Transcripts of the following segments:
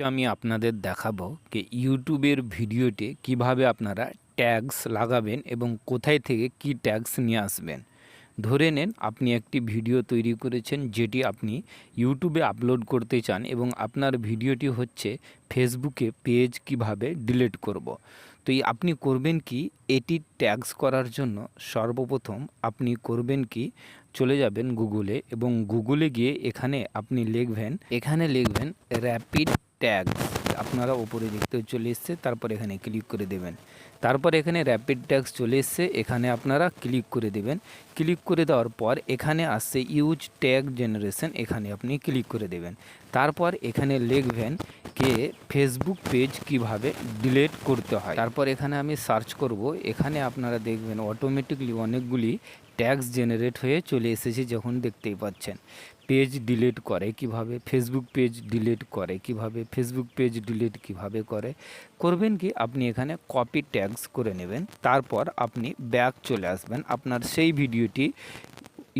আমি আপনাদের দেখাবো যে ইউটিউবের ভিডিওতে কিভাবে আপনারা ট্যাগস লাগাবেন এবং কোথায় থেকে কি ট্যাগস নিয়ে আসবেন। ধরে নেন আপনি একটি ভিডিও তৈরি করেছেন যেটি আপনি ইউটিউবে আপলোড করতে চান এবং আপনার ভিডিওটি হচ্ছে ফেসবুকে পেজ কিভাবে ডিলিট করব। তো আপনি করবেন কি, এটি ট্যাগস করার জন্য সর্বপ্রথম আপনি করবেন কি, চলে যাবেন গুগলে এবং গুগলে গিয়ে এখানে আপনি লিখবেন র্যাপিড ট্যাগস। আপনারা উপরে দেখতে চলে এসছে, তারপর এখানে ক্লিক করে দেবেন। তারপর এখানে র্যাপিড ট্যাগস চলে এসছে, এখানে আপনারা ক্লিক করে দেবেন। ক্লিক করে দেওয়ার পর এখানে আসছে ইউজ ট্যাগ জেনারেশন, এখানে আপনি ক্লিক করে দেবেন। তারপর এখানে লিখবেন কে ফেসবুক পেজ কিভাবে ডিলিট করতে হয়। তারপর এখানে আমি সার্চ করব, এখানে আপনারা দেখবেন অটোমেটিকলি অনেকগুলি ট্যাগস জেনারেট হয়ে চলে এসেছে, যখন দেখতেই পাচ্ছেন। পেজ ডিলিট করে কিভাবে, ফেসবুক পেজ ডিলিট করে কিভাবে, ফেসবুক পেজ ডিলিট কিভাবে করবেন কি, আপনি এখানে কপি ট্যাগস করে নেবেন। তারপর আপনি ব্যাক চলে আসবেন আপনার সেই ভিডিওটি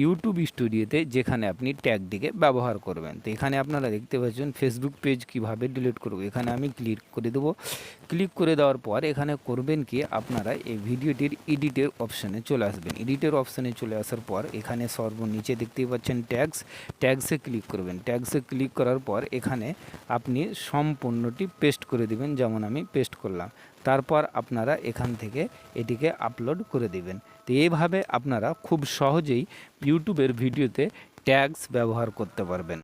ইউটিউব স্টুডিওতে যেখানে আপনি ট্যাগটিকে ব্যবহার করবেন। তো এখানে আপনারা দেখতে পাচ্ছেন ফেসবুক পেজ কিভাবে ডিলিট করব, এখানে আমি ক্লিক করে দেবো। ক্লিক করে দেওয়ার পর এখানে করবেন কি, আপনারা এই ভিডিওটির এডিটের অপশানে চলে আসবেন। এডিটের অপশানে চলে আসার পর এখানে সর্বনিচে দেখতেই পাচ্ছেন ট্যাগসে ক্লিক করবেন। ট্যাগসে ক্লিক করার পর এখানে আপনি সম্পূর্ণটি পেস্ট করে দিবেন, যেমন আমি পেস্ট করলাম। তারপর আপনারা এখান থেকে এটিকে আপলোড করে দিবেন। তো এইভাবে আপনারা খুব সহজেই ইউটিউবের ভিডিওতে ট্যাগস ব্যবহার করতে পারবেন।